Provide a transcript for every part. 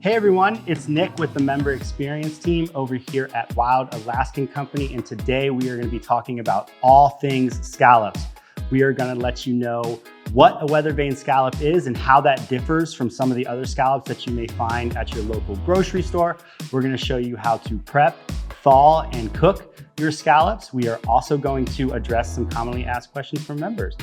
Hey everyone, it's Nick with the Member Experience team over here at Wild Alaskan Company, and today we are going to be talking about all things scallops. We are going to let you know what a weathervane scallop is and how that differs from some of the other scallops that you may find at your local grocery store. We're going to show you how to prep, thaw, and cook your scallops. We are also going to address some commonly asked questions from members.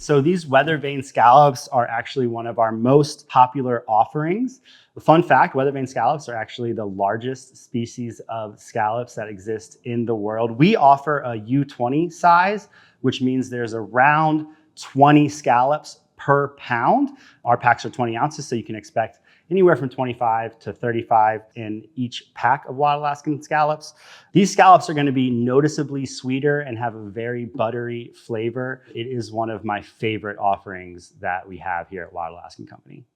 So these weathervane scallops are actually one of our most popular offerings. The fun fact, weathervane scallops are actually the largest species of scallops that exist in the world. We offer a U20 size, which means there's around 20 scallops per pound. Our packs are 20 ounces, so you can expect anywhere from 25 to 35 in each pack of Wild Alaskan scallops. These scallops are going to be noticeably sweeter and have a very buttery flavor. It is one of my favorite offerings that we have here at Wild Alaskan Company.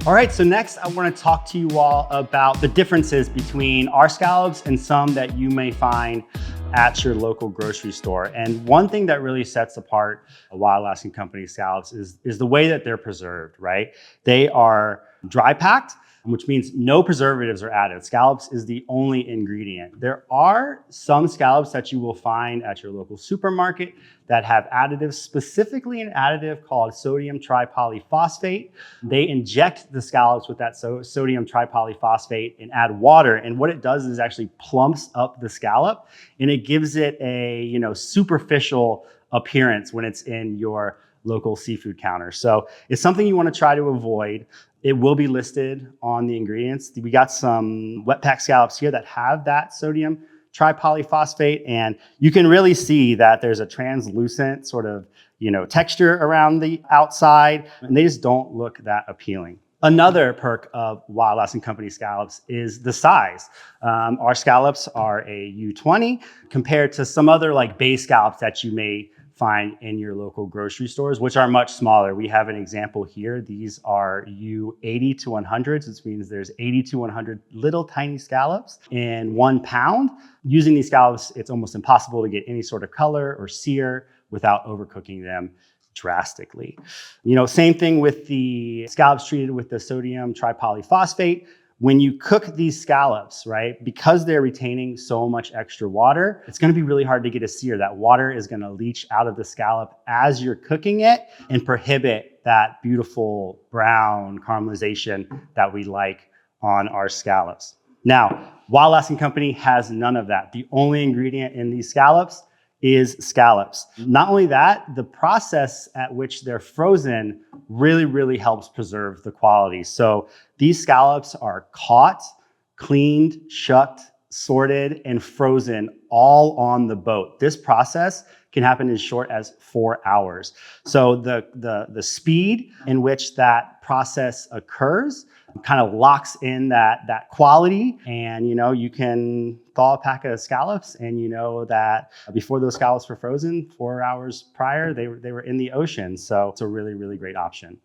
All right, so next I want to talk to you all about the differences between our scallops and some that you may find at your local grocery store. And one thing that really sets apart Wild Alaskan Company scallops is the way that they're preserved, right? They are dry packed, which means no preservatives are added. Scallops is the only ingredient. There are some scallops that you will find at your local supermarket that have additives, specifically an additive called sodium tripolyphosphate. They inject the scallops with that sodium tripolyphosphate and add water. And what it does is actually plumps up the scallop and it gives it a superficial appearance when it's in your local seafood counter. So it's something you want to try to avoid. It will be listed on the ingredients. We got some wet pack scallops here that have that sodium tripolyphosphate, and you can really see that there's a translucent sort of, texture around the outside, and they just don't look that appealing. Another perk of Wild Alaskan Company scallops is the size. Our scallops are a U20 compared to some other bay scallops that you may find in your local grocery stores, which are much smaller. We have an example here. These are U80 to 100s, which means there's 80 to 100 little tiny scallops in 1 pound. Using these scallops, it's almost impossible to get any sort of color or sear without overcooking them drastically. Same thing with the scallops treated with the sodium tripolyphosphate. When you cook these scallops, right, because they're retaining so much extra water, it's going to be really hard to get a sear. That water is going to leach out of the scallop as you're cooking it and prohibit that beautiful brown caramelization that we like on our scallops. Now, Wild Alaskan Company has none of that. The only ingredient in these scallops is scallops. Not only that, the process at which they're frozen really helps preserve the quality. So these scallops are caught, cleaned, shucked, sorted, and frozen all on the boat. This process can happen as short as 4 hours. So the speed in which that process occurs kind of locks in that quality, and you can thaw a pack of scallops and that before those scallops were frozen 4 hours prior, they were in the ocean. So it's a really great option.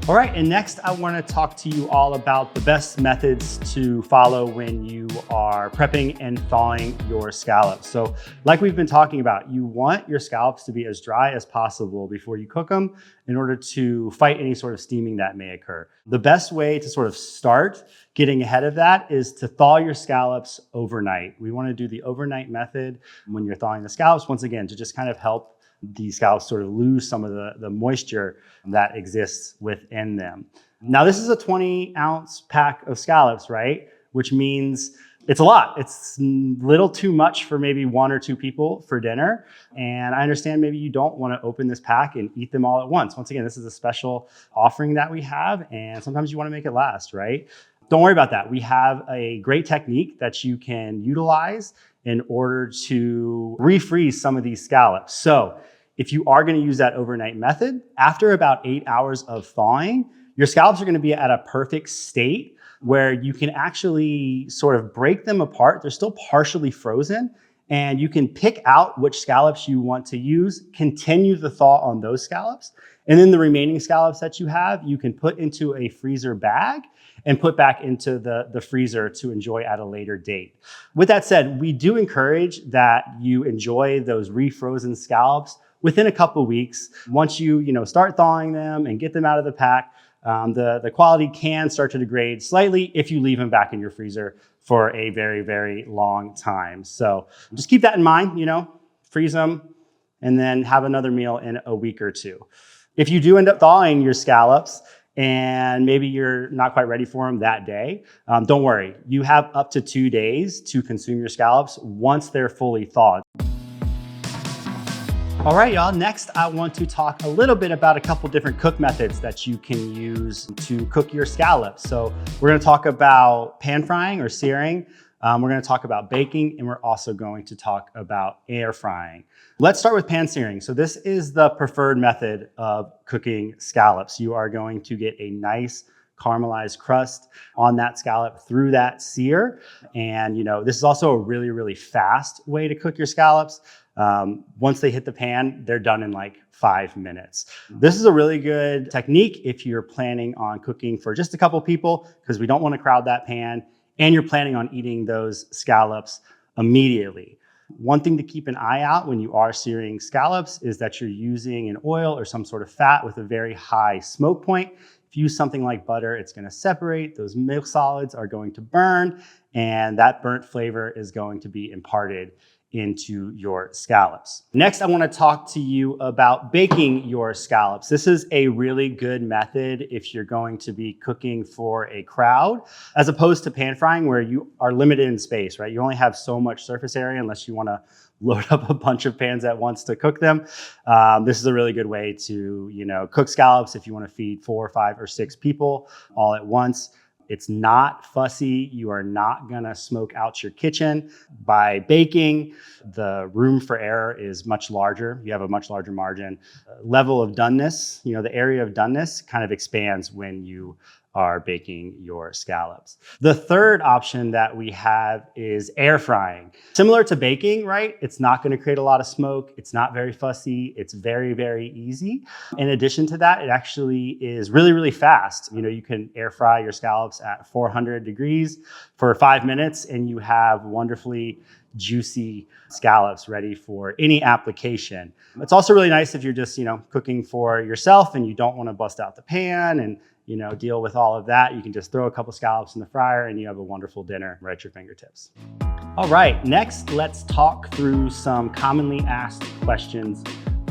All right, and next I want to talk to you all about the best methods to follow when you are prepping and thawing your scallops. So like we've been talking about, you want your scallops to be as dry as possible before you cook them in order to fight any sort of steaming that may occur. The best way to sort of start getting ahead of that is to thaw your scallops overnight. We want to do the overnight method when you're thawing the scallops, once again, to just kind of help the scallops sort of lose some of the moisture that exists within them. Now, this is a 20-ounce pack of scallops, right? Which means it's a lot. It's a little too much for maybe 1 or 2 people for dinner. And I understand maybe you don't want to open this pack and eat them all at once. Once again, this is a special offering that we have, and sometimes you want to make it last, right? Don't worry about that. We have a great technique that you can utilize in order to refreeze some of these scallops. So if you are going to use that overnight method, after about 8 hours of thawing, your scallops are going to be at a perfect state where you can actually sort of break them apart. They're still partially frozen, and you can pick out which scallops you want to use, continue the thaw on those scallops, and then the remaining scallops that you have, you can put into a freezer bag and put back into the freezer to enjoy at a later date. With that said, we do encourage that you enjoy those refrozen scallops within a couple of weeks. Once you start thawing them and get them out of the pack, the quality can start to degrade slightly if you leave them back in your freezer for a very, very long time. So just keep that in mind, freeze them and then have another meal in a week or two. If you do end up thawing your scallops and maybe you're not quite ready for them that day, don't worry. You have up to 2 days to consume your scallops once they're fully thawed. All right, y'all. Next, I want to talk a little bit about a couple different cook methods that you can use to cook your scallops. So we're going to talk about pan frying or searing. We're going to talk about baking, and we're also going to talk about air frying. Let's start with pan searing. So this is the preferred method of cooking scallops. You are going to get a nice caramelized crust on that scallop through that sear. And this is also a really, really fast way to cook your scallops. Once they hit the pan, they're done in like 5 minutes. This is a really good technique if you're planning on cooking for just a couple people, because we don't want to crowd that pan, and you're planning on eating those scallops immediately. One thing to keep an eye out when you are searing scallops is that you're using an oil or some sort of fat with a very high smoke point. If you use something like butter, it's going to separate, those milk solids are going to burn, and that burnt flavor is going to be imparted into your scallops. Next, I want to talk to you about baking your scallops. This is a really good method if you're going to be cooking for a crowd, as opposed to pan frying where you are limited in space, right? You only have so much surface area unless you want to load up a bunch of pans at once to cook them. This is a really good way to, cook scallops if you want to feed 4, 5, or 6 people all at once. It's not fussy. You are not gonna smoke out your kitchen. By baking, the room for error is much larger. You have a much larger margin. Level of doneness, the area of doneness kind of expands when you are baking your scallops. The third option that we have is air frying. Similar to baking, right? It's not going to create a lot of smoke. It's not very fussy. It's very, very easy. In addition to that, it actually is really, really fast. You can air fry your scallops at 400 degrees for 5 minutes, and you have wonderfully juicy scallops ready for any application. It's also really nice if you're just, cooking for yourself and you don't want to bust out the pan and deal with all of that. You can just throw a couple scallops in the fryer and you have a wonderful dinner right at your fingertips. All right, next, let's talk through some commonly asked questions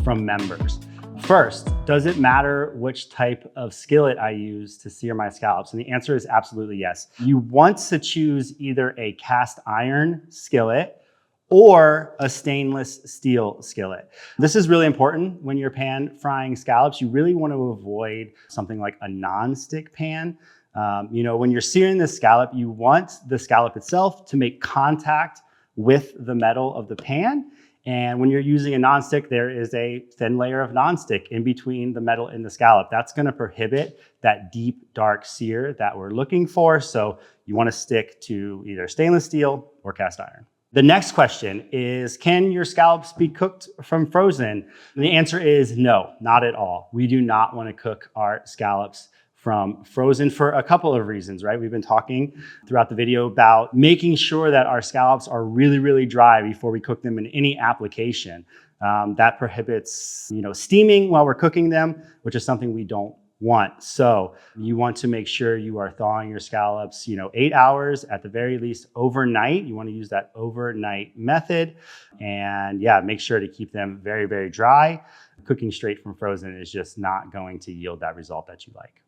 from members. First, does it matter which type of skillet I use to sear my scallops? And the answer is absolutely yes. You want to choose either a cast iron skillet or a stainless steel skillet. This is really important when you're pan frying scallops. You really want to avoid something like a non-stick pan. When you're searing the scallop, you want the scallop itself to make contact with the metal of the pan. And when you're using a non-stick, there is a thin layer of non-stick in between the metal and the scallop. That's going to prohibit that deep, dark sear that we're looking for. So you want to stick to either stainless steel or cast iron. The next question is, can your scallops be cooked from frozen? And the answer is no, not at all. We do not want to cook our scallops from frozen for a couple of reasons, right? We've been talking throughout the video about making sure that our scallops are really, really dry before we cook them in any application. That prohibits, steaming while we're cooking them, which is something we don't want. So you want to make sure you are thawing your scallops, 8 hours at the very least overnight. You want to use that overnight method. And make sure to keep them very, very dry. Cooking straight from frozen is just not going to yield that result that you like.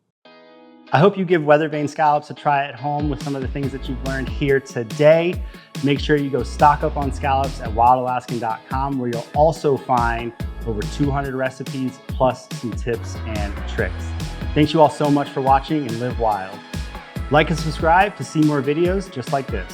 I hope you give Weathervane scallops a try at home with some of the things that you've learned here today. Make sure you go stock up on scallops at wildalaskan.com, where you'll also find over 200 recipes plus some tips and tricks. Thanks you all so much for watching, and live wild. Like and subscribe to see more videos just like this.